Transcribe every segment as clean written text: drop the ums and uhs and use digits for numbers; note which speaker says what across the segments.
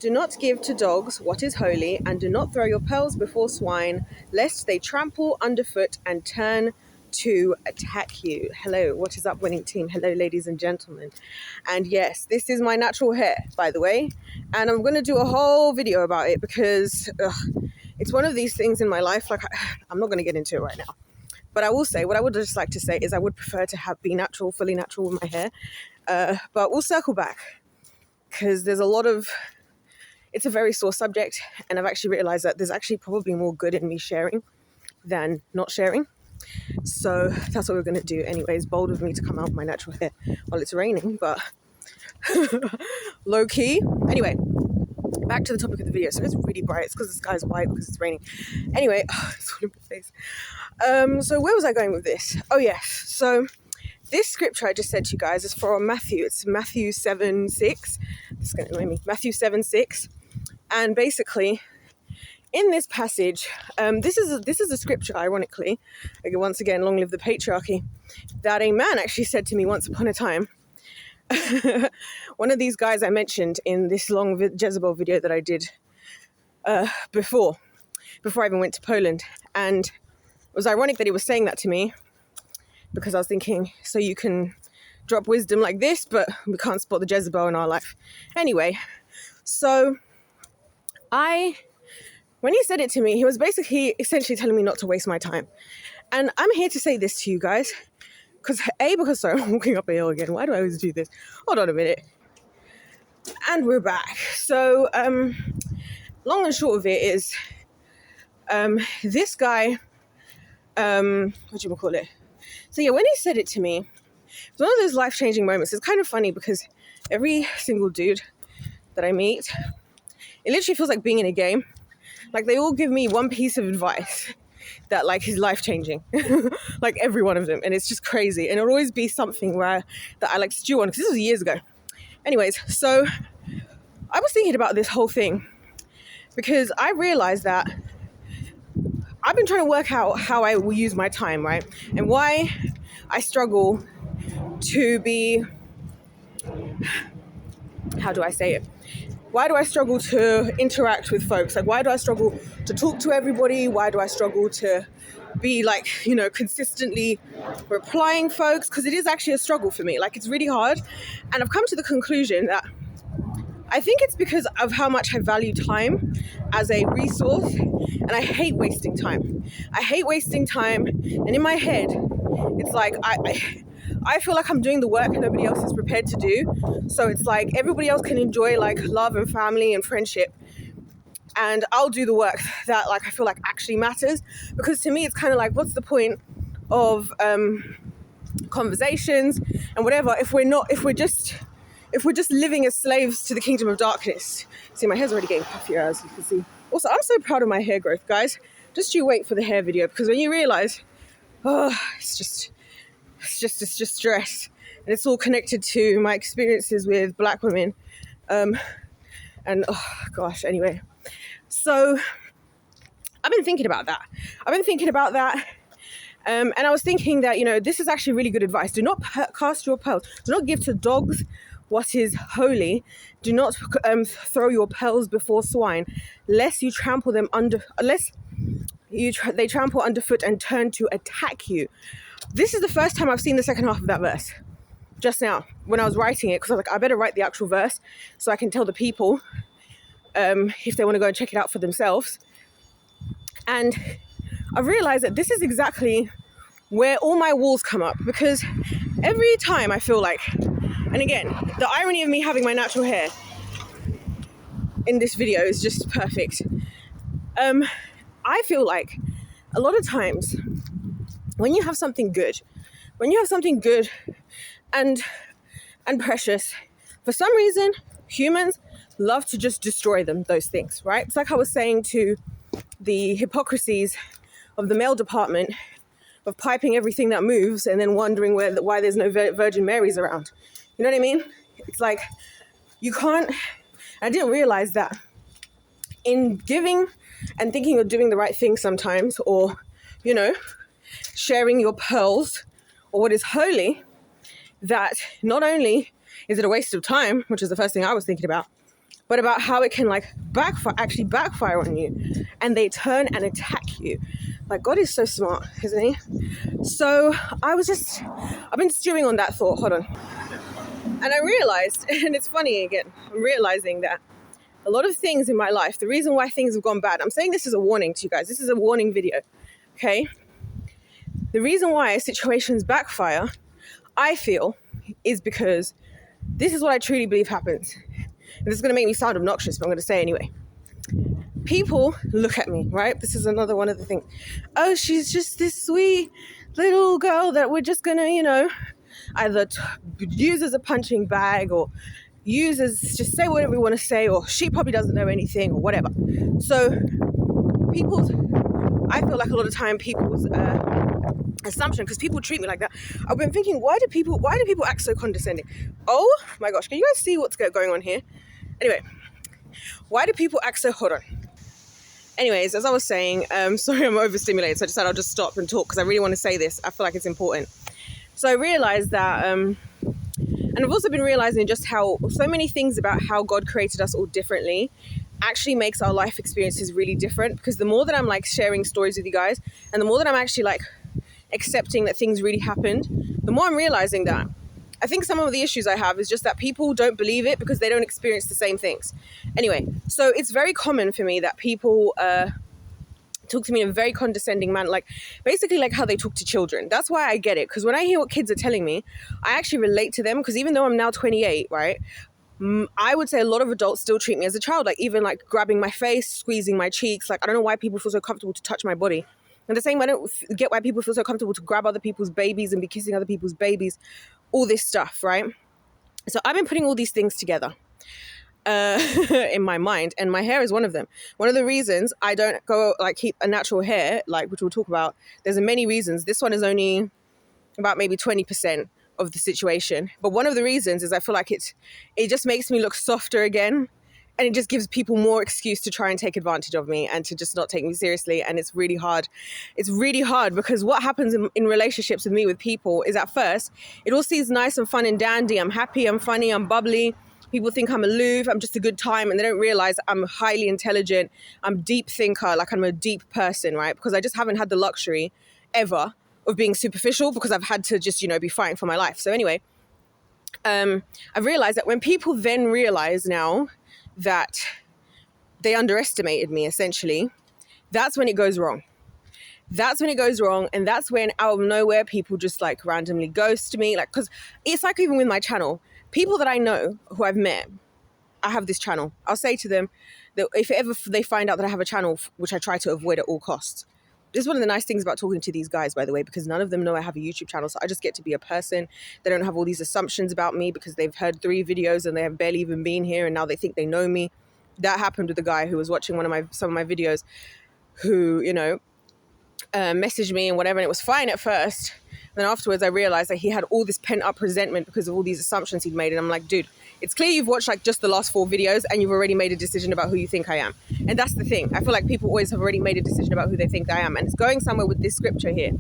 Speaker 1: Do not give to dogs what is holy, and do not throw your pearls before swine, lest they trample underfoot and turn to attack you. Hello, what is up, winning team? Hello, ladies and gentlemen. And yes, this is my natural hair, by the way, and I'm going to do a whole video about it because it's one of these things in my life, like I'm not going to get into it right now. But I will say, what I would just like to say is I would prefer to be natural, fully natural with my hair. But we'll circle back because there's a lot of, it's a very sore subject. And I've actually realized that there's actually probably more good in me sharing than not sharing. So that's what we're going to do. Anyways, bold of me to come out with my natural hair while it's raining, but low key. Anyway, back to the topic of the video. So it's really bright. It's because the sky's white because it's raining. Anyway, it's all in my face. So where was I going with this? Oh yes. So this scripture I just said to you guys is from Matthew. It's Matthew 7:6. This is going to annoy me. Matthew 7:6. And basically, in this passage, this is a scripture, ironically, once again, long live the patriarchy, that a man actually said to me once upon a time. One of these guys I mentioned in this long Jezebel video that I did before I even went to Poland. And it was ironic that he was saying that to me because I was thinking, so you can drop wisdom like this, but we can't spot the Jezebel in our life. Anyway, so when he said it to me, he was basically essentially telling me not to waste my time. And I'm here to say this to you guys because sorry, I'm walking up a hill again. Why do I always do this? Hold on a minute. And we're back. So long and short of it is this guy, what do you call it? So yeah, when he said it to me, it's one of those life-changing moments. It's kind of funny because every single dude that I meet, it literally feels like being in a game. Like they all give me one piece of advice that like is life-changing, like every one of them. And it's just crazy. And it'll always be something that I like stew on, because this was years ago. Anyways, so I was thinking about this whole thing because I realized that I've been trying to work out how I will use my time, right? And why I struggle to be, how do I say it? Why do I struggle to interact with folks? Like, why do I struggle to talk to everybody? Why do I struggle to be like, consistently replying folks? Because it is actually a struggle for me. Like, it's really hard. And I've come to the conclusion that I think it's because of how much I value time as a resource. And I hate wasting time. I hate wasting time. And in my head, it's like, I feel like I'm doing the work nobody else is prepared to do. So it's like everybody else can enjoy like love and family and friendship. And I'll do the work that like I feel like actually matters. Because to me, it's kind of like, what's the point of conversations and whatever if we're just living as slaves to the kingdom of darkness. See, my hair's already getting puffier, as you can see. Also, I'm so proud of my hair growth, guys. Just you wait for the hair video, because when you realize, it's just stress. And it's all connected to my experiences with Black women. And oh gosh, anyway. So I've been thinking about that. And I was thinking that, this is actually really good advice. Do not cast your pearls. Do not give to dogs what is holy. Do not throw your pearls before swine, lest they trample underfoot and turn to attack you. This is the first time I've seen the second half of that verse. Just now, when I was writing it, because I was like, I better write the actual verse so I can tell the people if they want to go and check it out for themselves. And I've realized that this is exactly where all my walls come up, because every time I feel like, and again, the irony of me having my natural hair in this video is just perfect. I feel like a lot of times when you have something good and precious, for some reason, humans love to just destroy those things, right? It's like I was saying to the hypocrisies of the male department of piping everything that moves and then wondering why there's no Virgin Marys around. You know what I mean? It's like you can't. I didn't realize that in giving and thinking of doing the right thing sometimes, or, sharing your pearls or what is holy, that not only is it a waste of time, which is the first thing I was thinking about, but about how it can like backfire on you, and they turn and attack you. Like, God is so smart, isn't he? So I've been stewing on that thought. Hold on. And I realized, and it's funny again, I'm realizing that a lot of things in my life, the reason why things have gone bad, I'm saying this is a warning to you guys. This is a warning video, okay? The reason why situations backfire, I feel, is because this is what I truly believe happens. And this is going to make me sound obnoxious, but I'm going to say it anyway. People look at me, right? This is another one of the things. Oh, she's just this sweet little girl that we're just going to, either use as a punching bag or use as just say whatever we want to say, or she probably doesn't know anything or whatever. So I feel like a lot of time people's assumption, because people treat me like that. I've been thinking, why do people act so condescending? Oh my gosh, can you guys see what's going on here? Anyway, why do people act so, hold on. Anyways, as I was saying, sorry, I'm overstimulated, so I decided I'll just stop and talk because I really want to say this. I feel like it's important. So I realized that, and I've also been realizing just how so many things about how God created us all differently actually makes our life experiences really different. Because the more that I'm like sharing stories with you guys, and the more that I'm actually like accepting that things really happened, the more I'm realizing that I think some of the issues I have is just that people don't believe it because they don't experience the same things. Anyway, so it's very common for me that people talk to me in a very condescending manner, like basically like how they talk to children. That's why I get it, because when I hear what kids are telling me, I actually relate to them, because even though I'm now 28, right, I would say a lot of adults still treat me as a child, like even like grabbing my face, squeezing my cheeks. Like, I don't know why people feel so comfortable to touch my body. And the same, I don't get why people feel so comfortable to grab other people's babies and be kissing other people's babies, all this stuff, right? So I've been putting all these things together in my mind, and my hair is one of them. One of the reasons I don't go like keep a natural hair, like, which we'll talk about, there's many reasons. This one is only about maybe 20% of the situation, but one of the reasons is I feel like it just makes me look softer again, and it just gives people more excuse to try and take advantage of me and to just not take me seriously. And it's really hard. It's really hard because what happens in relationships with me, with people, is at first it all seems nice and fun and dandy. I'm happy, I'm funny, I'm bubbly. People think I'm aloof, I'm just a good time, and they don't realize I'm highly intelligent, I'm a deep thinker, like I'm a deep person, right? Because I just haven't had the luxury ever of being superficial, because I've had to just, be fighting for my life. So anyway, I've realized that when people then realize now that they underestimated me, essentially, that's when it goes wrong. That's when it goes wrong. And that's when out of nowhere, people just like randomly ghost me. Like, because it's like even with my channel, people that I know who I've met, I have this channel. I'll say to them that if ever they find out that I have a channel, which I try to avoid at all costs. This is one of the nice things about talking to these guys, by the way, because none of them know I have a YouTube channel. So I just get to be a person. They don't have all these assumptions about me because they've heard 3 videos and they have barely even been here, and now they think they know me. That happened with the guy who was watching some of my videos, who, messaged me and whatever, and it was fine at first. Then afterwards, I realized that he had all this pent-up resentment because of all these assumptions he'd made. And I'm like, dude, it's clear you've watched like just the last 4 videos and you've already made a decision about who you think I am. And that's the thing. I feel like people always have already made a decision about who they think I am. And it's going somewhere with this scripture here.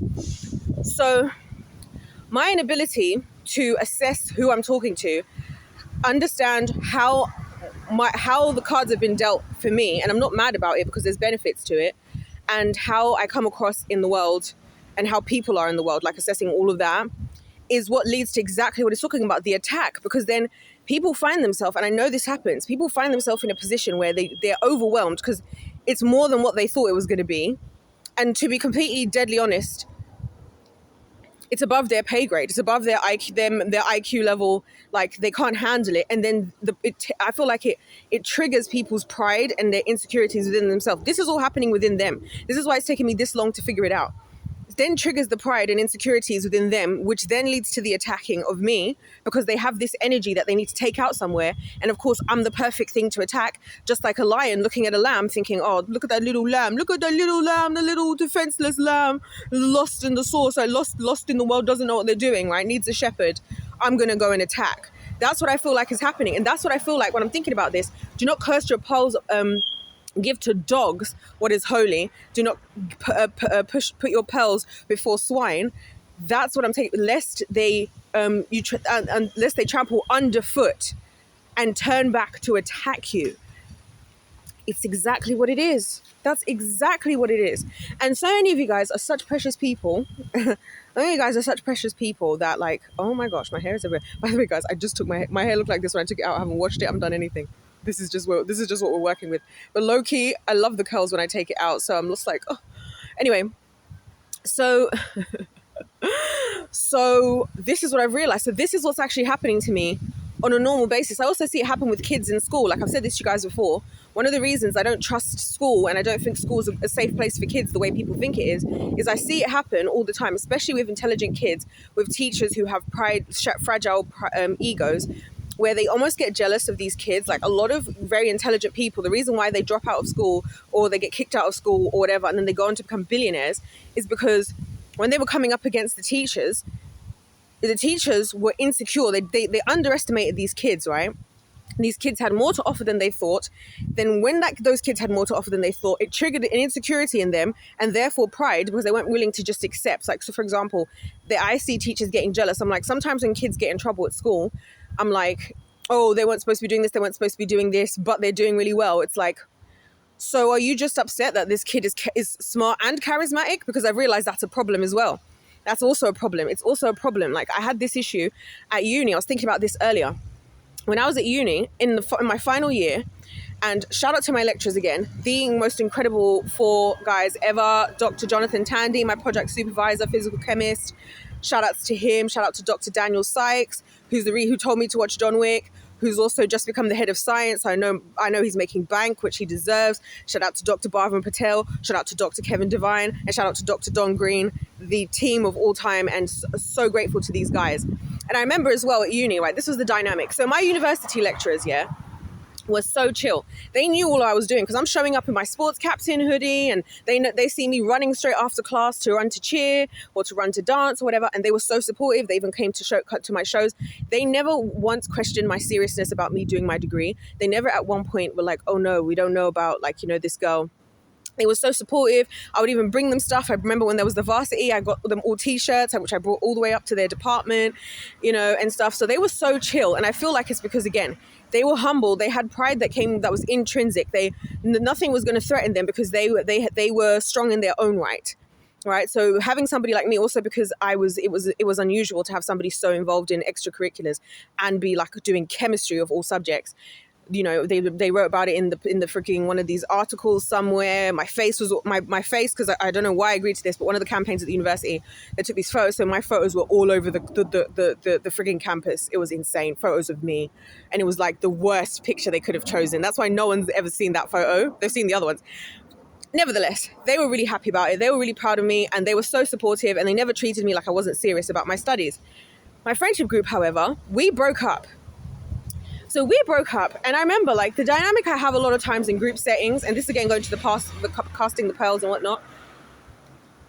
Speaker 1: So my inability to assess who I'm talking to, understand how the cards have been dealt for me, and I'm not mad about it because there's benefits to it, and how I come across in the world and how people are in the world, like assessing all of that, is what leads to exactly what it's talking about, the attack. Because then people find themselves, and I know this happens, people find themselves in a position where they're overwhelmed because it's more than what they thought it was going to be. And to be completely deadly honest, it's above their pay grade. It's above their IQ level. Like, they can't handle it. And then I feel like it triggers people's pride and their insecurities within themselves. This is all happening within them. This is why it's taken me this long to figure it out. It then triggers the pride and insecurities within them, which then leads to the attacking of me, because they have this energy that they need to take out somewhere. And of course, I'm the perfect thing to attack, just like a lion looking at a lamb thinking, oh, look at that little lamb. Look at that little lamb, the little defenseless lamb, lost in the source, lost in the world, doesn't know what they're doing, right? Needs a shepherd. I'm going to go and attack. That's what I feel like is happening. And that's what I feel like when I'm thinking about this. Do not curse your pearls, give to dogs what is holy. Do not put your pearls before swine. That's what I'm taking. Lest they unless they trample underfoot and turn back to attack you. It's exactly what it is. That's exactly what it is. And so many of you guys are such precious people. So many of you guys are such precious people that, like, oh my gosh, my hair is everywhere. By the way, guys, I just took my hair looked like this when I took it out. I haven't washed it. I haven't done anything. This is just what we're working with. But low key, I love the curls when I take it out. So I'm just like, oh. Anyway, so this is what I've realized. So this is what's actually happening to me on a normal basis. I also see it happen with kids in school. Like I've said this to you guys before. One of the reasons I don't trust school and I don't think school is a safe place for kids the way people think it is I see it happen all the time, especially with intelligent kids, with teachers who have fragile egos, where they almost get jealous of these kids. Like a lot of very intelligent people, the reason why they drop out of school or they get kicked out of school or whatever, and then they go on to become billionaires, is because when they were coming up against the teachers were insecure. They underestimated these kids, right? These kids had more to offer than they thought. Then when those kids had more to offer than they thought, it triggered an insecurity in them and therefore pride, because they weren't willing to just accept. Like, so for example, I see teachers getting jealous. I'm like, sometimes when kids get in trouble at school, I'm like, oh, they weren't supposed to be doing this, they weren't supposed to be doing this, but they're doing really well. It's like, so are you just upset that this kid is smart and charismatic? Because I've realized that's a problem as well. That's also a problem. It's also a problem. Like I had this issue at uni. I was thinking about this earlier. When I was at uni in my final year, and shout out to my lecturers again, the most incredible 4 guys ever. Dr. Jonathan Tandy, my project supervisor, physical chemist. Shout outs to him. Shout out to Dr. Daniel Sykes, who told me to watch John Wick, who's also just become the head of science. I know he's making bank, which he deserves. Shout out to Dr. Bhavin Patel. Shout out to Dr. Kevin Devine. And shout out to Dr. Don Green, the team of all time, and so grateful to these guys. And I remember as well at uni, right, this was the dynamic. So my university lecturers, was so chill. They knew all I was doing because I'm showing up in my sports captain hoodie, and they see me running straight after class to run to cheer or to run to dance or whatever, and they were so supportive. They even came to my shows. They never once questioned my seriousness about me doing my degree. They never at one point were like, oh no, we don't know about this girl. They were so supportive. I would even bring them stuff. I remember when there was the varsity, I got them all t-shirts, which I brought all the way up to their department, and stuff. So they were so chill. And I feel like it's because, again, they were humble. They had pride that was intrinsic. Nothing was going to threaten them because they were strong in their own right. Right. So having somebody like me, also because it was unusual to have somebody so involved in extracurriculars and be like doing chemistry of all subjects. They wrote about it in the freaking one of these articles somewhere. My face, because I don't know why I agreed to this, but one of the campaigns at the university, they took these photos. So my photos were all over the freaking campus. It was insane. Photos of me. And it was like the worst picture they could have chosen. That's why no one's ever seen that photo. They've seen the other ones. Nevertheless, they were really happy about it. They were really proud of me, and they were so supportive, and they never treated me like I wasn't serious about my studies. My friendship group, however, we broke up. So we broke up, and I remember the dynamic I have a lot of times in group settings, and this again going to the past, the casting the pearls and whatnot.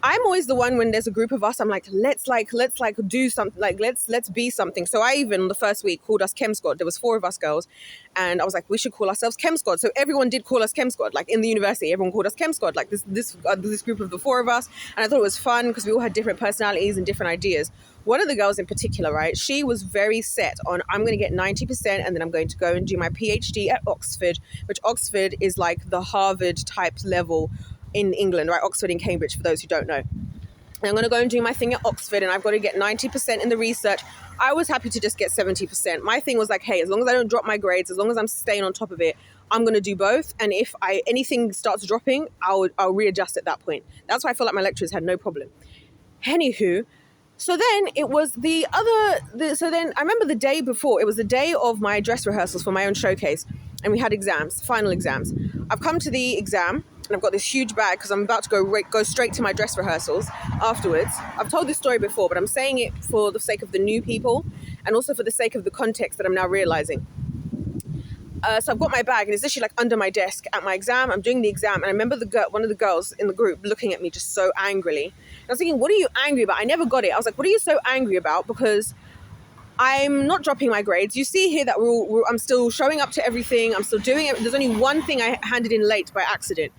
Speaker 1: I'm always the one when there's a group of us, I'm like, let's do something, let's be something. So I even, the first week, called us Chem Squad. There was 4 of us girls, and I was like, we should call ourselves Chem Squad. So everyone did call us Chem Squad. In the university, everyone called us Chem Squad. This group of the 4 of us, and I thought it was fun because we all had different personalities and different ideas. One of the girls in particular, right, she was very set on, I'm going to get 90% and then I'm going to go and do my PhD at Oxford, which Oxford is like the Harvard type level in England, right? Oxford in Cambridge, for those who don't know. And I'm going to go and do my thing at Oxford, and I've got to get 90% in the research. I was happy to just get 70%. My thing was like, hey, as long as I don't drop my grades, as long as I'm staying on top of it, I'm going to do both. And if anything starts dropping, I'll readjust at that point. That's why I feel like my lecturers had no problem. Anywho, so then it was so then I remember the day before, it was the day of my dress rehearsals for my own showcase, and we had final exams. I've come to the exam, and I've got this huge bag because I'm about to go straight to my dress rehearsals afterwards. I've told this story before, but I'm saying it for the sake of the new people and also for the sake of the context that I'm now realizing. So I've got my bag, and it's literally under my desk at my exam. I'm doing the exam, and I remember one of the girls in the group looking at me just so angrily. And I was thinking, what are you angry about? I never got it. I was like, what are you so angry about? Because I'm not dropping my grades. You see here that I'm still showing up to everything. I'm still doing it. There's only one thing I handed in late by accident.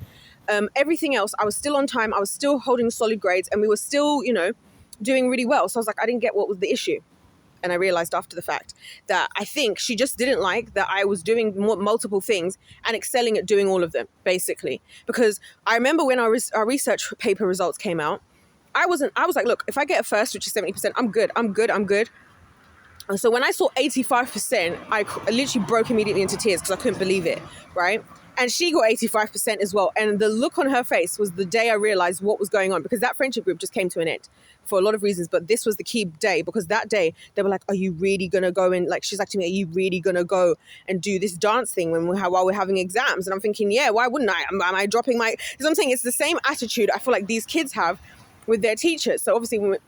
Speaker 1: Everything else, I was still on time. I was still holding solid grades, and we were still, doing really well. So I was like, I didn't get what was the issue. and I realized after the fact that I think she just didn't like that I was doing multiple things and excelling at doing all of them, basically. Because I remember when our research paper results came out, I was like, look, if I get a first, which is 70%, I'm good. And so when I saw 85%, I literally broke immediately into tears because I couldn't believe it, right? And she got 85% as well. And the look on her face was the day I realized what was going on, because that friendship group just came to an end for a lot of reasons. But this was the key day, because that day they were like, are you really going to go in? Like, she's like to me, are you really going to go and do this dance thing while we're having exams? And I'm thinking, yeah, why wouldn't I? Am I dropping my... Because I'm saying it's the same attitude I feel like these kids have with their teachers. So obviously when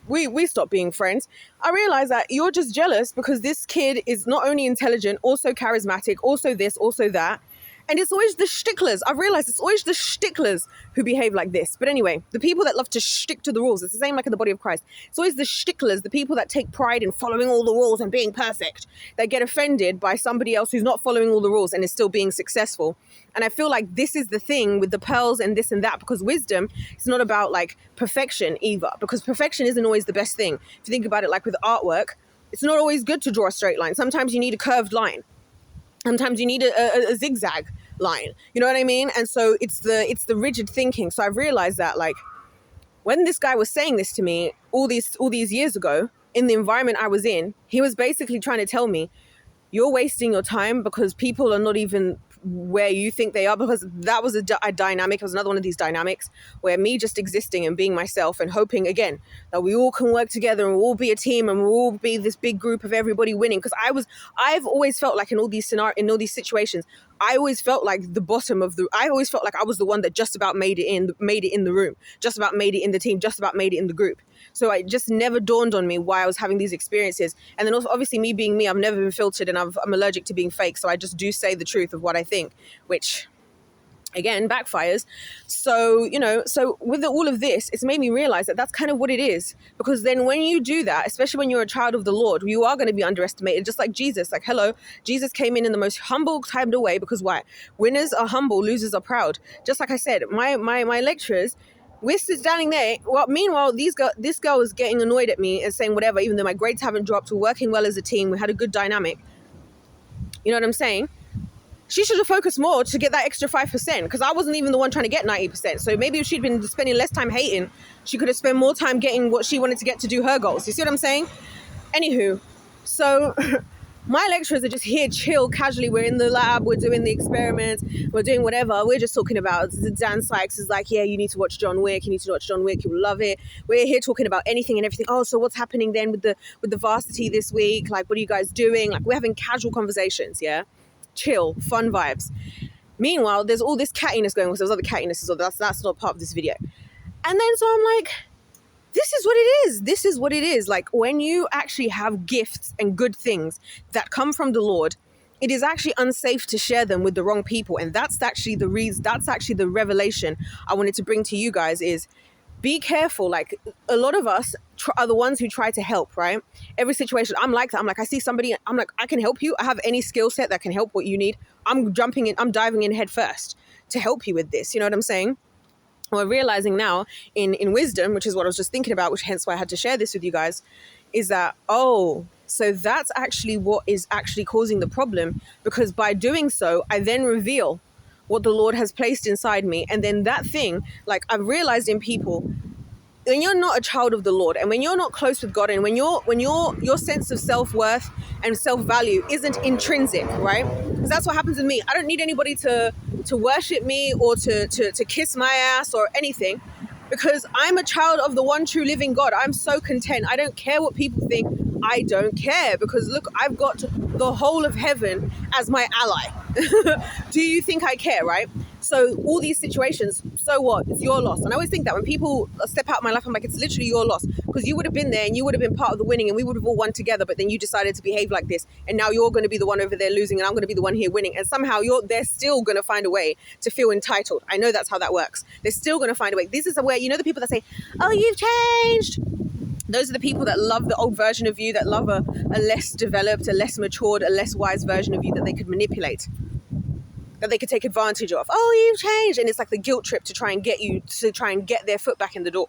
Speaker 1: we stopped being friends, I realized that you're just jealous because this kid is not only intelligent, also charismatic, also this, also that. And it's always the shticklers. I've realized it's always the shticklers who behave like this. But anyway, the people that love to stick to the rules, it's the same like in the body of Christ. It's always the shticklers, the people that take pride in following all the rules and being perfect, that get offended by somebody else who's not following all the rules and is still being successful. And I feel like this is the thing with the pearls and this and that, because wisdom, it's not about like perfection either, because perfection isn't always the best thing. If you think about it, like with artwork, it's not always good to draw a straight line. Sometimes you need a curved line. Sometimes you need a zigzag line. You know what I mean? And so it's the rigid thinking. So I've realized that, like, when this guy was saying this to me all these years ago, in the environment I was in, he was basically trying to tell me, you're wasting your time because people are not even where you think they are, because that was a dynamic. It was another one of these dynamics where me just existing and being myself and hoping again that we all can work together and we'll all be a team and we'll all be this big group of everybody winning. Because I've always felt like in all these situations, I always felt like the bottom of I always felt like I was the one that just about made it in the room, just about made it in the team, just about made it in the group. So it just never dawned on me why I was having these experiences. And then also, obviously, me being me, I've never been filtered and I'm allergic to being fake. So I just do say the truth of what I think, which again backfires. So, so with all of this, it's made me realize that that's kind of what it is. Because then when you do that, especially when you're a child of the Lord, you are going to be underestimated, just like Jesus. Like, hello, Jesus came in the most humble kind of way, because why? Winners are humble, losers are proud. Just like I said, my lecturers, we're standing there. Well, meanwhile, this girl is getting annoyed at me and saying whatever, even though my grades haven't dropped. We're working well as a team. We had a good dynamic. You know what I'm saying? She should have focused more to get that extra 5%, because I wasn't even the one trying to get 90%. So maybe if she'd been spending less time hating, she could have spent more time getting what she wanted to get to do her goals. You see what I'm saying? Anywho, so my lecturers are just here chill, casually. We're in the lab, we're doing the experiments, we're doing whatever. We're just talking about, Dan Sykes is like, yeah, you need to watch John Wick, you will love it. We're here talking about anything and everything. Oh, so what's happening then with the varsity this week? Like, what are you guys doing? Like, we're having casual conversations, yeah? Chill, fun vibes. Meanwhile, there's all this cattiness going on. So there's other cattiness as well. That's not part of this video. And then so I'm like, this is what it is. This is what it is. Like, when you actually have gifts and good things that come from the Lord, it is actually unsafe to share them with the wrong people. And that's actually the reason, that's actually the revelation I wanted to bring to you guys is, be careful. Like, a lot of us are the ones who try to help, right? Every situation, I'm like that. I'm like, I see somebody, I'm like, I can help you. I have any skill set that can help what you need. I'm diving in head first to help you with this. You know what I'm saying? We're realizing now in wisdom, which is what I was just thinking about, which hence why I had to share this with you guys, is that, so that's actually what is actually causing the problem, because by doing so, I then reveal what the Lord has placed inside me. And then that thing, like, I've realized in people, when you're not a child of the Lord and when you're not close with God, and when your sense of self-worth and self-value isn't intrinsic, right? Because that's what happens with me. I don't need anybody to worship me or to kiss my ass or anything, because I'm a child of the one true living God. I'm so content. I don't care what people think. I don't care, because look, I've got the whole of heaven as my ally. Do you think I care, right? So all these situations, so what? It's your loss. And I always think that when people step out of my life, I'm like, it's literally your loss, because you would have been there and you would have been part of the winning and we would have all won together, but then you decided to behave like this, and now you're going to be the one over there losing and I'm going to be the one here winning, and somehow they're still going to find a way to feel entitled. I know that's how that works. They're still going to find a way. This is where, the people that say, oh, you've changed. Those are the people that love the old version of you, that love a less developed, a less matured, a less wise version of you that they could manipulate, that they could take advantage of. Oh, you've changed. And it's like the guilt trip to try and get their foot back in the door.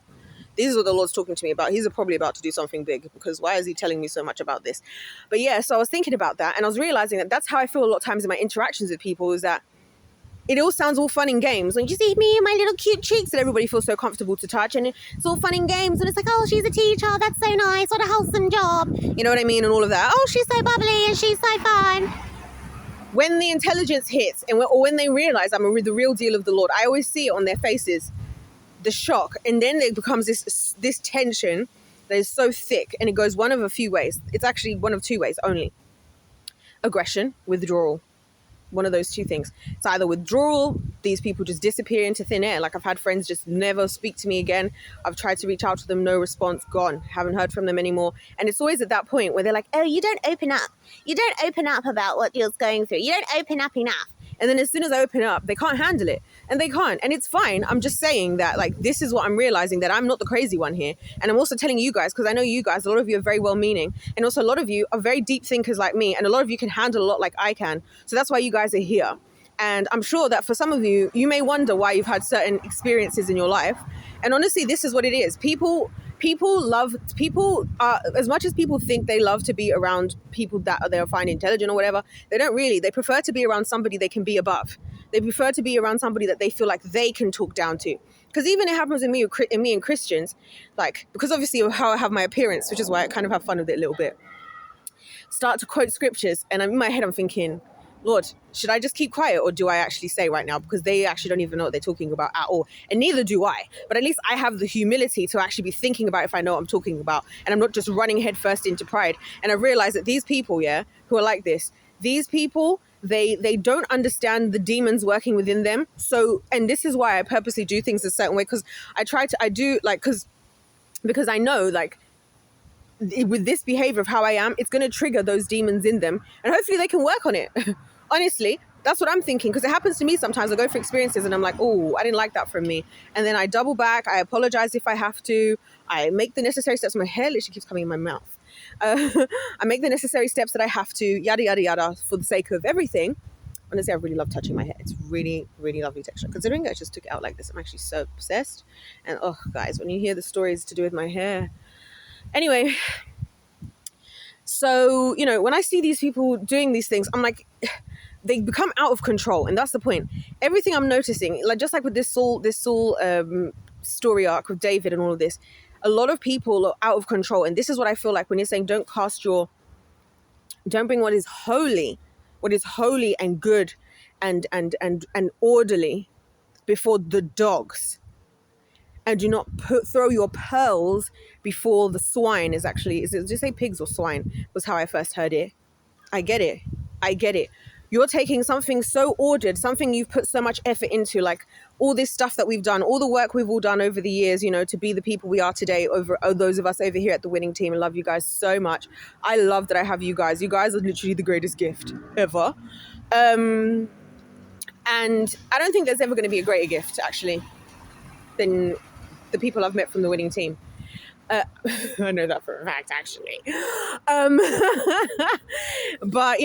Speaker 1: This is what the Lord's talking to me about. He's probably about to do something big, because why is he telling me so much about this? But yeah, so I was thinking about that, and I was realizing that that's how I feel a lot of times in my interactions with people, is that it all sounds all fun and games. Like, you see me and my little cute cheeks that everybody feels so comfortable to touch, and it's all fun and games, and it's like, oh, she's a teacher, that's so nice, what a wholesome job. You know what I mean? And all of that. Oh, she's so bubbly and she's so fun. When the intelligence hits, or when they realize I'm the real deal of the Lord, I always see it on their faces, the shock. And then it becomes this tension that is so thick, and it goes one of a few ways. It's actually one of two ways only. Aggression, withdrawal. One of those two things. It's either withdrawal, these people just disappear into thin air. Like, I've had friends just never speak to me again. I've tried to reach out to them, no response, gone. Haven't heard from them anymore. And it's always at that point where they're like, oh, you don't open up. You don't open up about what you're going through. You don't open up enough. And then as soon as I open up, they can't handle it. And they can't. And it's fine. I'm just saying that, like, this is what I'm realizing, that I'm not the crazy one here. And I'm also telling you guys, because I know you guys, a lot of you are very well-meaning. And also a lot of you are very deep thinkers like me. And a lot of you can handle a lot like I can. So that's why you guys are here. And I'm sure that for some of you, you may wonder why you've had certain experiences in your life. And honestly, this is what it is. People as much as people think they love to be around people that they find intelligent or whatever, they don't really. They prefer to be around somebody they can be above. They prefer to be around somebody that they feel like they can talk down to. Because even it happens in me and Christians, like, because obviously of how I have my appearance, which is why I kind of have fun with it a little bit, start to quote scriptures, and in my head I'm thinking, Lord, should I just keep quiet, or do I actually say right now? Because they actually don't even know what they're talking about at all. And neither do I. But at least I have the humility to actually be thinking about if I know what I'm talking about. And I'm not just running headfirst into pride. And I realize that these people, who are like this, these people, they don't understand the demons working within them. So, and this is why I purposely do things a certain way. Because because I know, like, with this behavior of how I am, it's going to trigger those demons in them, and hopefully they can work on it. Honestly, that's what I'm thinking, because it happens to me sometimes. I go through experiences and I'm like, oh, I didn't like that from me. And then I double back. I apologize if I have to. I make the necessary steps. My hair literally keeps coming in my mouth. I make the necessary steps that I have to, yada, yada, yada, for the sake of everything. Honestly, I really love touching my hair. It's really, really lovely texture. Considering I just took it out like this, I'm actually so obsessed. And oh, guys, when you hear the stories to do with my hair. Anyway, so, when I see these people doing these things, I'm like, they become out of control. And that's the point. Everything I'm noticing, like, just like with this Saul story arc with David and all of this, a lot of people are out of control. And this is what I feel like when you're saying, don't bring what is holy and good and orderly before the dogs. And do not throw your pearls before the swine did you say pigs or swine was how I first heard it. I get it. You're taking something so ordered, something you've put so much effort into, like all this stuff that we've done, all the work we've all done over the years, to be the people we are today, those of us over here at the winning team. I love you guys so much. I love that I have you guys. You guys are literally the greatest gift ever. And I don't think there's ever going to be a greater gift, actually, than the people I've met from the winning team. I know that for a fact, actually. But,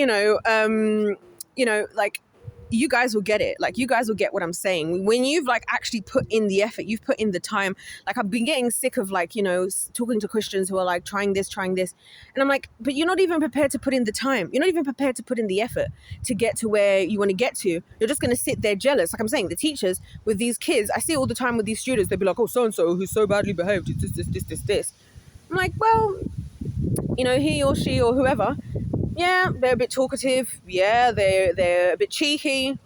Speaker 1: like, you guys will get it. Like, you guys will get what I'm saying. When you've, like, actually put in the effort, you've put in the time. Like, I've been getting sick of, like, talking to Christians who are, like, trying this. And I'm like, but you're not even prepared to put in the time. You're not even prepared to put in the effort to get to where you want to get to. You're just going to sit there jealous. Like I'm saying, the teachers with these kids, I see it all the time with these students. They'll be like, oh, so-and-so who's so badly behaved. It's this. I'm like, well, he or she or whoever, yeah, they're a bit talkative. Yeah, they're a bit cheeky.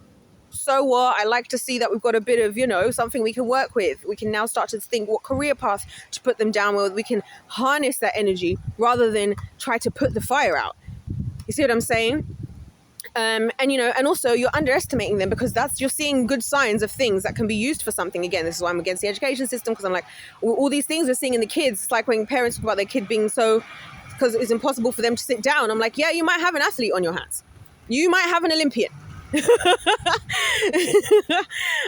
Speaker 1: So what? I like to see that we've got a bit of, something we can work with. We can now start to think what career path to put them down with. We can harness that energy rather than try to put the fire out. You see what I'm saying? And also you're underestimating them, because you're seeing good signs of things that can be used for something. Again, this is why I'm against the education system, because I'm like, all these things we're seeing in the kids, it's like when parents talk about their kid being so, because it's impossible for them to sit down. I'm like, yeah, you might have an athlete on your hands. You might have an Olympian. I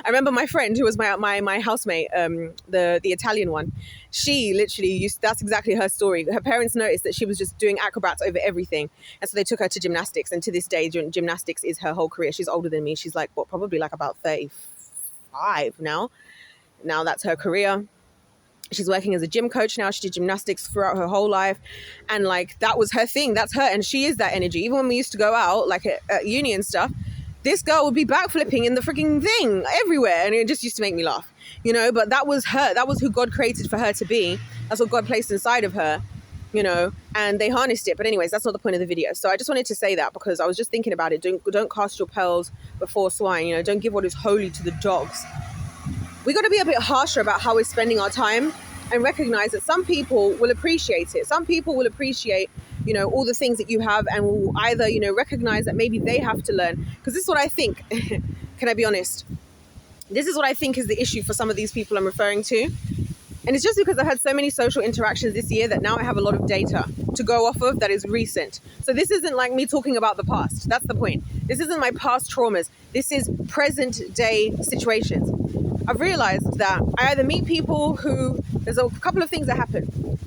Speaker 1: remember my friend who was my housemate, the Italian one. She literally that's exactly her story. Her parents noticed that she was just doing acrobats over everything, and so they took her to gymnastics. And to this day, gymnastics is her whole career. She's older than me. She's like, probably like about 35 now. Now that's her career. She's working as a gym coach now. She did gymnastics throughout her whole life. And like, that was her thing. That's her. And she is that energy. Even when we used to go out, like at uni and stuff, this girl would be backflipping in the freaking thing everywhere. And it just used to make me laugh, you know, but that was her. That was who God created for her to be. That's what God placed inside of her, you know, and they harnessed it. But anyways, that's not the point of the video. So I just wanted to say that because I was just thinking about it. Don't cast your pearls before swine, you know, don't give what is holy to the dogs. We got to be a bit harsher about how we're spending our time and recognize that some people will appreciate it. Some people will appreciate, you know, all the things that you have and will either, you know, recognize that maybe they have to learn. Because this is what I think. Can I be honest? This is what I think is the issue for some of these people I'm referring to. And it's just because I've had so many social interactions this year that now I have a lot of data to go off of that is recent. So this isn't like me talking about the past. That's the point. This isn't my past traumas. This is present day situations. I've realized that I either meet people who, there's a couple of things that happen.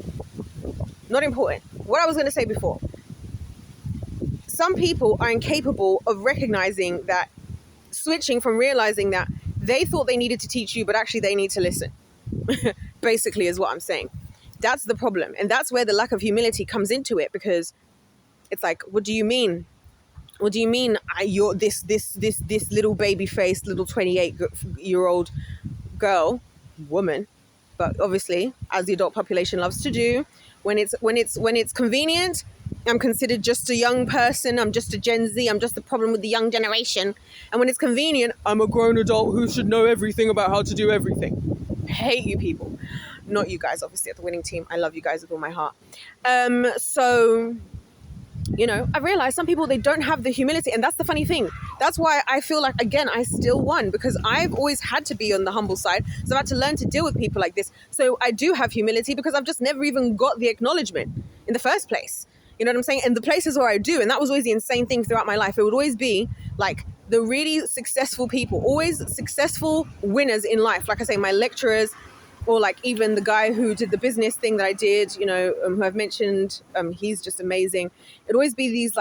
Speaker 1: Not important. What I was going to say before. Some people are incapable of recognizing that, switching from realizing that they thought they needed to teach you, but actually they need to listen. Basically is what I'm saying. That's the problem. And that's where the lack of humility comes into it, because it's like, what do you mean? What do you mean you're this little baby faced little 28-year-old girl, woman, but obviously, as the adult population loves to do, when it's convenient, I'm considered just a young person, I'm just a Gen Z, I'm just the problem with the young generation. And when it's convenient, I'm a grown adult who should know everything about how to do everything. I hate you people. Not you guys, obviously, at the winning team. I love you guys with all my heart. So, you know, I realized some people, they don't have the humility. And that's the funny thing. That's why I feel like, again, I still won, because I've always had to be on the humble side. So I've had to learn to deal with people like this. So I do have humility because I've just never even got the acknowledgement in the first place. You know what I'm saying? And the places where I do, and that was always the insane thing throughout my life. It would always be like the really successful people, always successful winners in life. Like I say, my lecturers, or like even the guy who did the business thing that I did, you know, who I've mentioned, he's just amazing. It'd always be these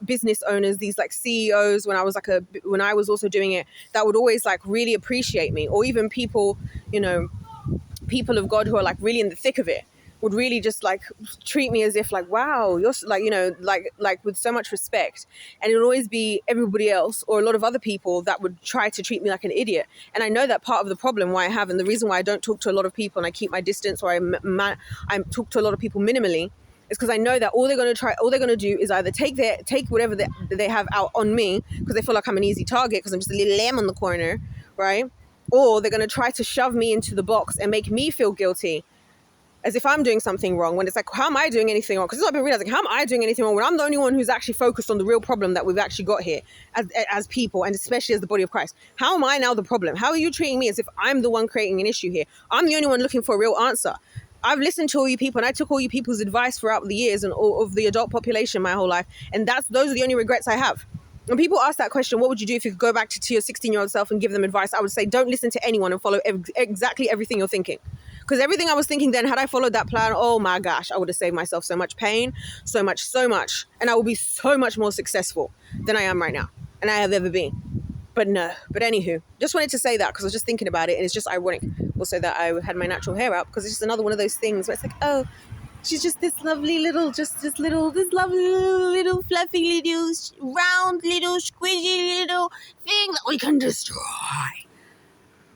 Speaker 1: business owners, these like CEOs when I was also doing it, that would always like really appreciate me. Or even people, you know, people of God who are like really in the thick of it, would really just like treat me as if like, wow, you're like, you know, like with so much respect. And it would always be everybody else or a lot of other people that would try to treat me like an idiot. And I know that part of the problem why I have, and the reason why I don't talk to a lot of people and I keep my distance, or I talk to a lot of people minimally, is because I know that all they're going to do is either take whatever they have out on me, because they feel like I'm an easy target because I'm just a little lamb on the corner, right? Or they're going to try to shove me into the box and make me feel guilty, as if I'm doing something wrong, when it's like, how am I doing anything wrong? Because I've been realizing, how am I doing anything wrong when I'm the only one who's actually focused on the real problem that we've actually got here as people, and especially as the body of Christ? How am I now the problem? How are you treating me as if I'm the one creating an issue here? I'm the only one looking for a real answer. I've listened to all you people, and I took all you people's advice throughout the years and all of the adult population my whole life. And those are the only regrets I have. When people ask that question, what would you do if you could go back to your 16-year-old self and give them advice? I would say, don't listen to anyone and follow exactly everything you're thinking. Because everything I was thinking then, had I followed that plan, oh my gosh, I would have saved myself so much pain, so much. And I will be so much more successful than I am right now, and I have ever been. But no. But anywho, just wanted to say that because I was just thinking about it, and it's just ironic also that I had my natural hair out, because it's just another one of those things where it's like, oh, she's just this lovely little, this lovely little fluffy little round little squishy little thing that we can destroy.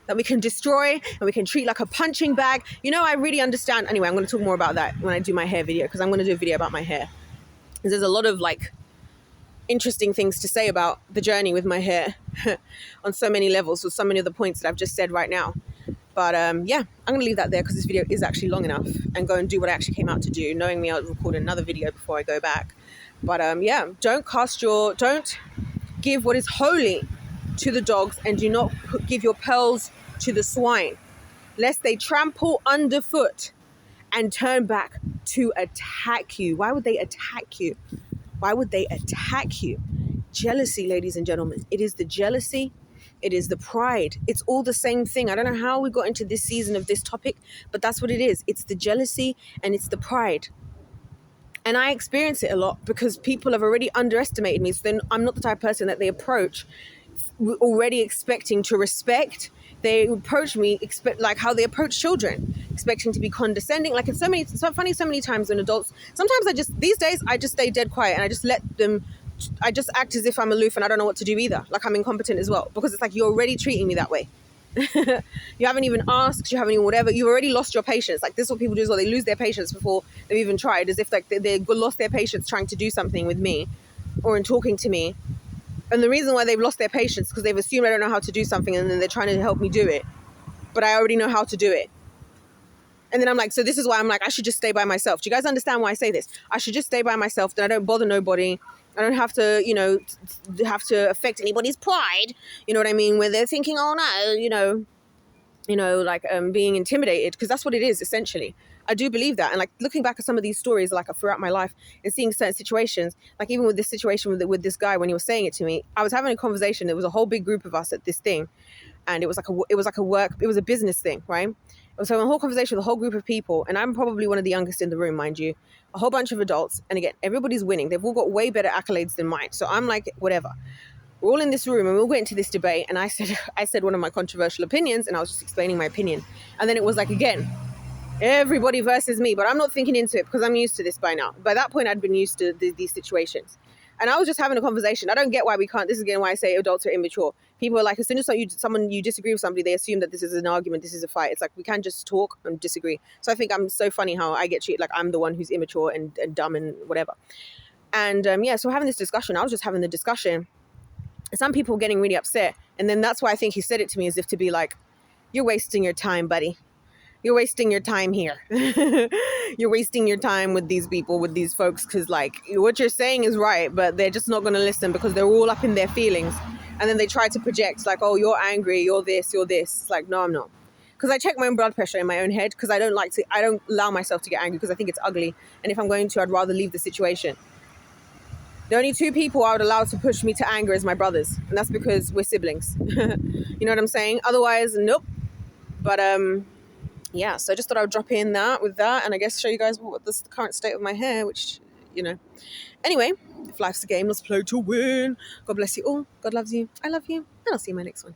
Speaker 1: And we can treat like a punching bag. You know, I really understand. Anyway, I'm going to talk more about that when I do my hair video, because I'm going to do a video about my hair. There's a lot of like interesting things to say about the journey with my hair on so many levels, with so many of the points that I've just said right now. But yeah, I'm going to leave that there because this video is actually long enough, and go and do what I actually came out to do. Knowing me, I'll record another video before I go back. But yeah, don't give what is holy to the dogs, and do not give your pearls to the swine, lest they trample underfoot and turn back to attack you. Why would they attack you? Why would they attack you? Jealousy, ladies and gentlemen. It is the jealousy. It is the pride. It's all the same thing. I don't know how we got into this season of this topic, but that's what it is. It's the jealousy and it's the pride. And I experience it a lot because people have already underestimated me. So then I'm not the type of person that they approach already expecting to respect. They approach me like how they approach children, expecting to be condescending. Like it's so funny so many times when adults. Sometimes these days I just stay dead quiet and I just let them. I just act as if I'm aloof and I don't know what to do either. Like I'm incompetent as well, because it's like you're already treating me that way. You haven't even asked, you haven't even whatever. You've already lost your patience. Like this is what people do as well. They lose their patience before they've even tried, as if like they lost their patience trying to do something with me or in talking to me. And the reason why they've lost their patience is because they've assumed I don't know how to do something and then they're trying to help me do it. But I already know how to do it. And then I'm like, so this is why I'm like, I should just stay by myself. Do you guys understand why I say this? I should just stay by myself. Then I don't bother nobody. I don't have to, have to affect anybody's pride. You know what I mean? Where they're thinking, oh no, being intimidated, because that's what it is essentially. I do believe that. And like looking back at some of these stories like throughout my life and seeing certain situations, like even with this situation with this guy, when he was saying it to me, I was having a conversation. There was a whole big group of us at this thing, and it was a business thing, right? So a whole conversation with a whole group of people, and I'm probably one of the youngest in the room, mind you, a whole bunch of adults, and again, everybody's winning. They've all got way better accolades than mine. So I'm like, whatever. We're all in this room and we'll get into this debate, and I said one of my controversial opinions, and I was just explaining my opinion, and then it was like, again, everybody versus me. But I'm not thinking into it because I'm used to this by now. By that point I'd been used to these situations, and I was just having a conversation. I don't get why we can't. This is again why I say adults are immature. People are like, as soon as you disagree with somebody, they assume that this is an argument, this is a fight. It's like we can't just talk and disagree. So I think I'm so funny how I get treated like I'm the one who's immature and dumb and whatever. And so having this discussion, I was just having the discussion. Some people were getting really upset, and then that's why I think he said it to me as if to be like, you're wasting your time, buddy. You're wasting your time here. You're wasting your time with these people, with these folks, because like what you're saying is right, but they're just not going to listen because they're all up in their feelings. And then they try to project like, oh, you're angry, you're this, you're this. It's like, no, I'm not. Because I check my own blood pressure in my own head, because I don't allow myself to get angry because I think it's ugly. And if I'm going to, I'd rather leave the situation. The only two people I would allow to push me to anger is my brothers. And that's because we're siblings. You know what I'm saying? Otherwise, nope. But so I just thought I would drop in with that, and I guess show you guys what the current state of my hair, which, Anyway, if life's a game, let's play to win. God bless you all. God loves you. I love you. And I'll see you in my next one.